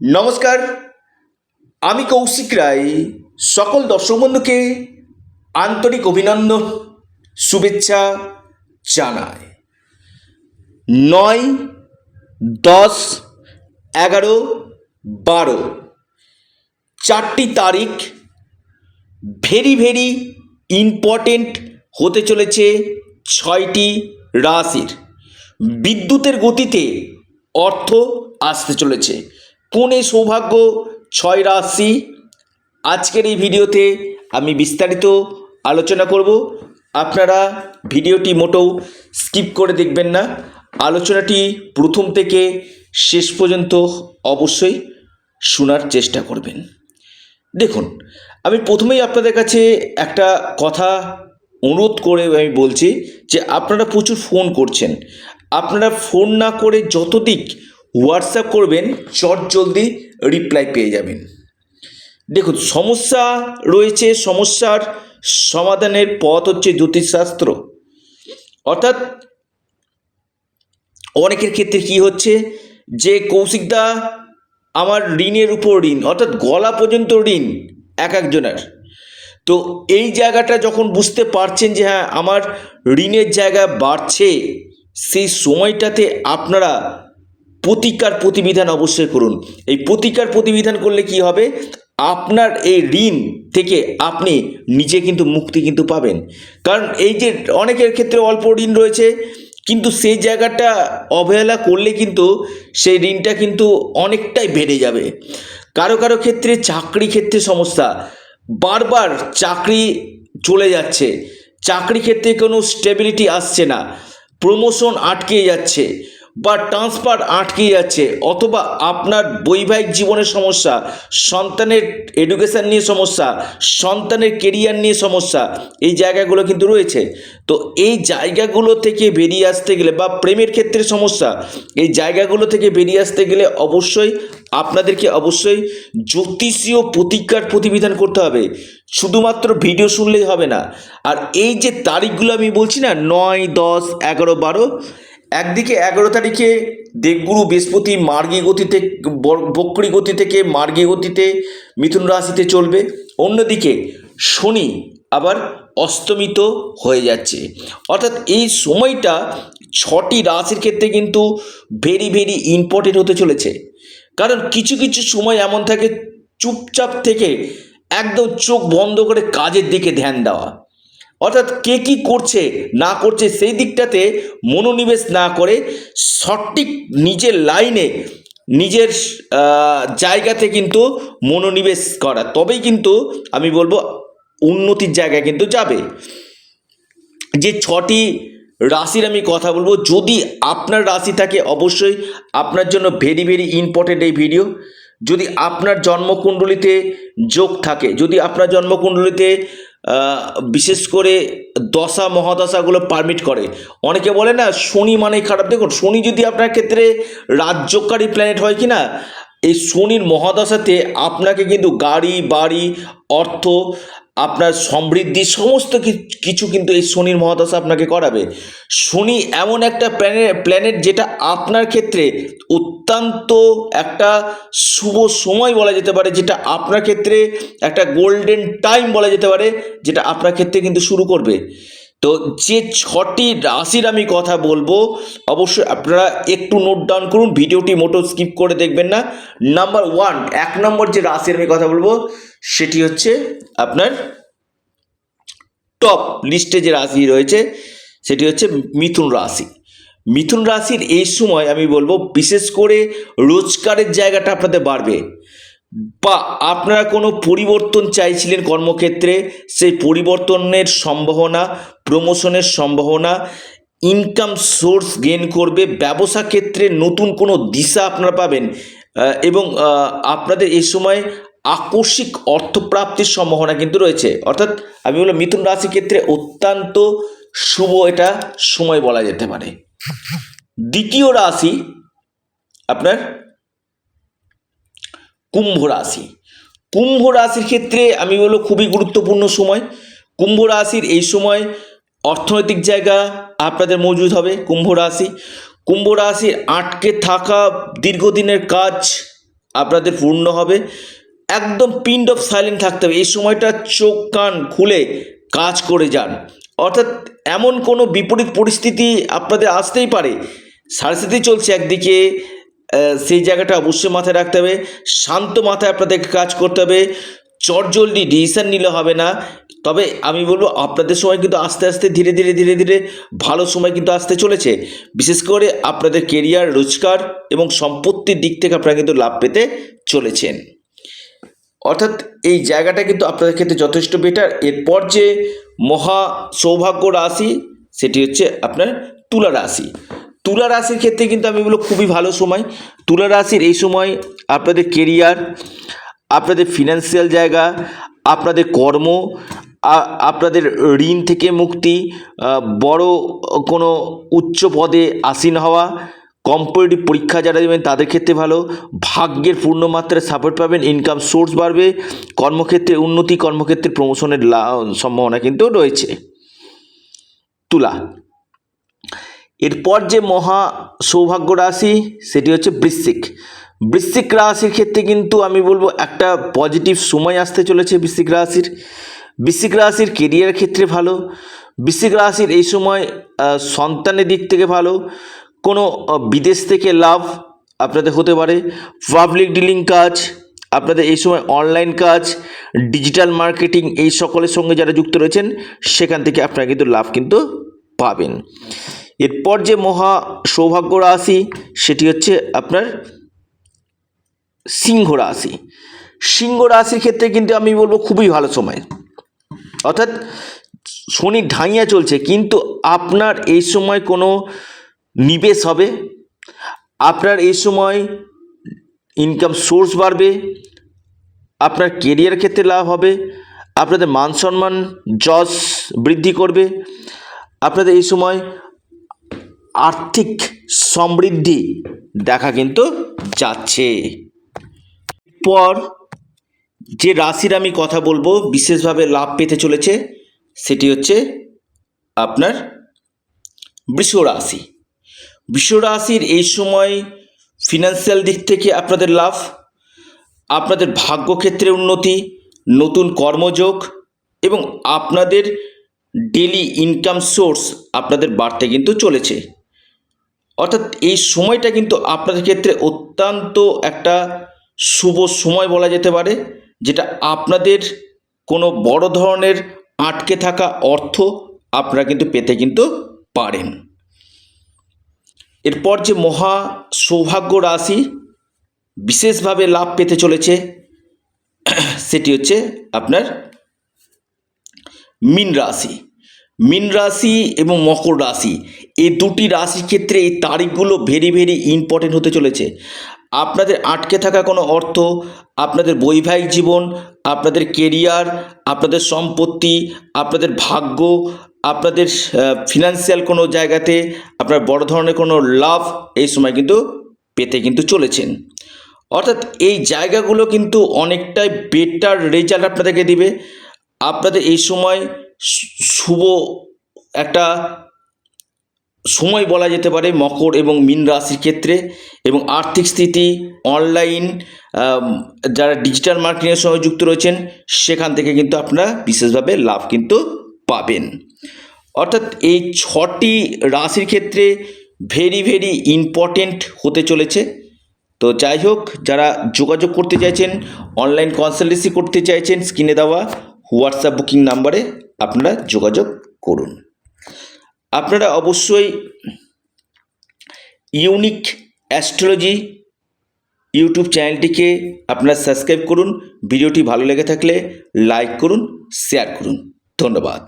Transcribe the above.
নমস্কার, আমি কৌশিক রায়। সকল দর্শক বন্ধুকে আন্তরিক অভিনন্দন, শুভেচ্ছা জানাই। 9, 10, 11, 12 চারটি তারিখ ভেরি ইম্পর্টেন্ট হতে চলেছে। 6টি রাশির বিদ্যুতের গতিতে অর্থ আসতে চলেছে। কোন এই সৌভাগ্য 6 রাশি, আজকের এই ভিডিওতে আমি বিস্তারিত আলোচনা করব। আপনারা ভিডিওটি মোটেও স্কিপ করে দেখবেন না, আলোচনাটি প্রথম থেকে শেষ পর্যন্ত অবশ্যই শোনার চেষ্টা করবেন। দেখুন, আমি প্রথমেই আপনাদের কাছে একটা কথা অনুরোধ করে আমি বলছি যে আপনারা প্রচুর ফোন করছেন। আপনারা ফোন না করে যতদিক হোয়াটসঅ্যাপ করবেন চটজলদি রিপ্লাই পেয়ে যাবেন। দেখুন, সমস্যা রয়েছে, সমস্যার সমাধানের পথ হচ্ছে জ্যোতিষশাস্ত্র। অর্থাৎ অনেকের ক্ষেত্রে কি হচ্ছে যে কৌশিকদা আমার ঋণের উপর ঋণ, অর্থাৎ গলা পর্যন্ত ঋণ এক একজনের। তো এই জায়গাটা যখন বুঝতে পারছেন যে হ্যাঁ আমার ঋণের জায়গা বাড়ছে, সেই সময়টাতে আপনারা প্রতিকার প্রতিবিধান অবশ্যই করুন। এই প্রতিকার প্রতিবিধান করলে কি হবে, আপনার এই ঋণ থেকে আপনি নিজে কিন্তু মুক্তি কিন্তু পাবেন। কারণ এই যে অনেকের ক্ষেত্রে অল্প ঋণ রয়েছে, কিন্তু সেই জায়গাটা অবহেলা করলে কিন্তু সেই ঋণটা কিন্তু অনেকটাই বেড়ে যাবে। কারো কারো ক্ষেত্রে চাকরি ক্ষেত্রে সমস্যা, বারবার চাকরি চলে যাচ্ছে, চাকরি ক্ষেত্রে কোনো স্টেবিলিটি আসছে না, প্রমোশন আটকে যাচ্ছে বা ট্রান্সফার আটকে যাচ্ছে, অথবা আপনার বৈবাহিক জীবনের সমস্যা, সন্তানের এডুকেশান নিয়ে সমস্যা, সন্তানের কেরিয়ার নিয়ে সমস্যা, এই জায়গাগুলো কিন্তু রয়েছে। তো এই জায়গাগুলো থেকে বেরিয়ে আসতে গেলে বা প্রেমের ক্ষেত্রে সমস্যা, এই জায়গাগুলো থেকে বেরিয়ে আসতে গেলে অবশ্যই আপনাদেরকে জ্যোতিষীয় প্রতিকার প্রতিবিধান করতে হবে। শুধুমাত্র ভিডিও শুনলেই হবে না। আর এই যে তারিখগুলো আমি বলছি না, 9, 10, 11, 12, একদিকে 11 তারিখে দেবগুরু বৃহস্পতি মার্গী গতিতে, বক্রী গতি থেকে মার্গী গতিতে মিথুন রাশিতে চলবে, অন্যদিকে শনি আবার অস্তমিত হয়ে যাচ্ছে। অর্থাৎ এই সময়টা 6টি রাশির ক্ষেত্রে কিন্তু ভেরি ইম্পর্টেন্ট হতে চলেছে। কারণ কিছু কিছু সময় এমন থাকে চুপচাপ থেকে একদম চোখ বন্ধ করে কাজের দিকে ধ্যান দেওয়া, অর্থাৎ কে কী করছে না করছে সেই দিকটাতে মনোনিবেশ না করে সঠিক নিজের লাইনে, নিজের জায়গাতে কিন্তু মনোনিবেশ করা, তবেই কিন্তু আমি বলবো উন্নতির জায়গায় কিন্তু যাবে। যে 6টি রাশির আমি কথা বলবো, যদি আপনার রাশি থাকে অবশ্যই আপনার জন্য ভেরি ইম্পর্টেন্ট এই ভিডিও। যদি আপনার জন্মকুণ্ডলিতে যোগ থাকে, যদি আপনার জন্মকুণ্ডলিতে বিশেষ করে দশা মহাদশাগুলো পারমিট করে, অনেকে বলে না শনি মানেই খারাপ। দেখুন, শনি যদি আপনার ক্ষেত্রে রাজ্যকারী প্ল্যানেট হয় কি না, এই শনির মহাদশাতে আপনাকে কিন্তু গাড়ি বাড়ি অর্থ, আপনার সমৃদ্ধি সমস্ত কিছু কিন্তু এই শনির মহাদশা আপনাকে করাবে। শনি এমন একটা প্ল্যানেট যেটা আপনার ক্ষেত্রে অত্যন্ত একটা শুভ সময় বলা যেতে পারে, যেটা আপনার ক্ষেত্রে একটা গোল্ডেন টাইম বলা যেতে পারে, যেটা আপনার ক্ষেত্রে কিন্তু শুরু করবে। তো যে 6টি রাশির আমি কথা বলবো অবশ্যই আপনারা একটু নোট ডাউন করুন, ভিডিওটি মোটেও স্কিপ করে দেখবেন না। নাম্বার 1, 1 নম্বর যে রাশির আমি কথা বলবো সেটি হচ্ছে আপনার টপ লিস্টে যে রাশি রয়েছে সেটি হচ্ছে মিথুন রাশি। মিথুন রাশির এই সময় আমি বলবো বিশেষ করে রোজগারের জায়গাটা আপনাদের বাড়বে, বা আপনারা কোনো পরিবর্তন চাইছিলেন কর্মক্ষেত্রে, সেই পরিবর্তনের সম্ভাবনা, প্রমোশনের সম্ভাবনা, ইনকাম সোর্স গেইন করবে, ব্যবসা ক্ষেত্রে নতুন কোনো দিশা আপনারা পাবেন, এবং আপনাদের এই সময় আকস্মিক অর্থপ্রাপ্তির সম্ভাবনা কিন্তু রয়েছে। অর্থাৎ আমি বললাম মিথুন রাশির ক্ষেত্রে অত্যন্ত শুভ এটা সময় বলা যেতে পারে। দ্বিতীয় রাশি আপনার কুম্ভ রাশি। কুম্ভ রাশির ক্ষেত্রে আমি বলবো খুবই গুরুত্বপূর্ণ সময়। কুম্ভ রাশির এই সময় অর্থনৈতিক জায়গা আপনাদের মজুদ হবে। কুম্ভ রাশির আটকে থাকা দীর্ঘদিনের কাজ আপনাদের পূর্ণ হবে। একদম পিন অফ সাইলেন্ট থাকতে হবে এই সময়টা, চোখ কান খুলে কাজ করে যান। অর্থাৎ এমন কোনো বিপরীত পরিস্থিতি আপনাদের আসতেই পারে, সারিসাথে চলছে একদিকে, সেই জায়গাটা অবশ্যই মাথায় রাখতে হবে। শান্ত মাথায় আপনাদেরকে কাজ করতে হবে, চটজলদি ডিসিশন নিলে হবে না। তবে আমি বলবো আপনাদের সময় কিন্তু আস্তে আস্তে ধীরে ধীরে ধীরে ধীরে ভালো সময় কিন্তু আসতে চলেছে। বিশেষ করে আপনাদের কেরিয়ার, রোজগার এবং সম্পত্তির দিক থেকে আপনারা কিন্তু লাভ পেতে চলেছেন। অর্থাৎ এই জায়গাটা কিন্তু আপনাদের ক্ষেত্রে যথেষ্ট বেটার। এরপর যে মহা সৌভাগ্য রাশি সেটি হচ্ছে আপনার তুলা রাশি। তুলা রাশির ক্ষেত্রে কিন্তু আমি বলবো খুবই ভালো সময়। তুলা রাশির এই সময় আপনাদের কেরিয়ার, আপনাদের ফিনান্সিয়াল জায়গা, আপনাদের কর্ম, আপনাদের ঋণ থেকে মুক্তি, বড় কোনো উচ্চ পদে আসীন হওয়া, কম্পিটিটিভ পরীক্ষা যারা দেবেন তাদের ক্ষেত্রে ভালো, ভাগ্যের পূর্ণ মাত্রায় সাপোর্ট পাবেন, ইনকাম সোর্স বাড়বে, কর্মক্ষেত্রে উন্নতি, কর্মক্ষেত্রে প্রমোশনের সম্ভাবনা কিন্তু রয়েছে তুলা। এরপর যে মহা সৌভাগ্য রাশি সেটি হচ্ছে বৃশ্চিক। বৃশ্চিক রাশির ক্ষেত্রে কিন্তু আমি বলবো একটা পজিটিভ সময় আসতে চলেছে বৃশ্চিক রাশির। বৃশ্চিক রাশির কেরিয়ার ক্ষেত্রে ভালো। বৃশ্চিক রাশির এই সময় সন্তানের দিক থেকে ভালো, কোনো বিদেশ থেকে লাভ আপনাদের হতে পারে, পাবলিক ডিলিং কাজ আপনাদের এই সময়, অনলাইন কাজ, ডিজিটাল মার্কেটিং, এই সকলের সঙ্গে যারা যুক্ত রয়েছেন সেখান থেকে আপনারা কিন্তু লাভ কিন্তু পাবেন। এরপর যে মহা সৌভাগ্য রাশি সেটি হচ্ছে আপনার সিংহ রাশি। সিংহ রাশির ক্ষেত্রে কিন্তু আমি বলবো খুবই ভালো সময়। অর্থাৎ শনি ঢাইয়া চলছে, কিন্তু আপনার এই সময় কোনো নিবেশ হবে, আপনার এই সময় ইনকাম সোর্স বাড়বে, আপনার কেরিয়ার ক্ষেত্রে লাভ হবে, আপনাদের মান সম্মান যশ বৃদ্ধি করবে, আপনাদের এই সময় আর্থিক সমৃদ্ধি দেখা কিন্তু যাচ্ছে। পর যে রাশির আমি কথা বলবো বিশেষভাবে লাভ পেতে চলেছে সেটি হচ্ছে আপনার বৃষ রাশি। বৃষ রাশির এই সময় ফিনান্সিয়াল দিক থেকে আপনাদের লাভ, আপনাদের ভাগ্যক্ষেত্রে উন্নতি, নতুন কর্মযোগ এবং আপনাদের ডেলি ইনকাম সোর্স আপনাদের বাড়তে কিন্তু চলেছে। অর্থাৎ এই সময়টা কিন্তু আপনাদের ক্ষেত্রে অত্যন্ত একটা শুভ সময় বলা যেতে পারে, যেটা আপনাদের কোনো বড় ধরনের আটকে থাকা অর্থ আপনারা কিন্তু পেতে কিন্তু পারেন। এরপর যে মহা সৌভাগ্য রাশি বিশেষভাবে লাভ পেতে চলেছে সেটি হচ্ছে আপনার মীন রাশি। মীন রাশি এবং মকর রাশি, এই দুটি রাশির ক্ষেত্রে এই তারিখগুলো ভেরি ভেরি ইম্পর্টেন্ট হতে চলেছে। আপনাদের আটকে থাকা কোনো অর্থ, আপনাদের বৈবাহিক জীবন, আপনাদের কেরিয়ার, আপনাদের সম্পত্তি, আপনাদের ভাগ্য, আপনাদের ফিনান্সিয়াল কোনো জায়গাতে আপনার বড় ধরনের কোনো লাভ এই সময় কিন্তু পেতে কিন্তু চলেছেন। অর্থাৎ এই জায়গাগুলো কিন্তু অনেকটাই বেটার রেজাল্ট আপনাদেরকে দিবে। আপনাদের এই সময় শুভ একটা সময় বলা যেতে পারে মকর এবং মীন রাশির ক্ষেত্রে। এবং আর্থিক স্থিতি, অনলাইন, যারা ডিজিটাল মার্কেটিংয়ের সঙ্গে যুক্ত রয়েছেন সেখান থেকে কিন্তু আপনারা বিশেষভাবে লাভ কিন্তু পাবেন। অর্থাৎ এই 6টি রাশির ক্ষেত্রে ভেরি ভেরি ইম্পর্টেন্ট হতে চলেছে। তো যাই হোক, যারা যোগাযোগ করতে চাইছেন, অনলাইন কনসালটেন্সি করতে চাইছেন, স্ক্রিনে দেওয়া হোয়াটসঅ্যাপ বুকিং নাম্বারে আপনারা যোগাযোগ করুন। আপনারা অবশ্যই ইউনিক অ্যাস্ট্রোলজি ইউটিউব চ্যানেলটিকে আপনারা সাবস্ক্রাইব করুন। ভিডিওটি ভালো লেগে থাকলে লাইক করুন, শেয়ার করুন। ধন্যবাদ।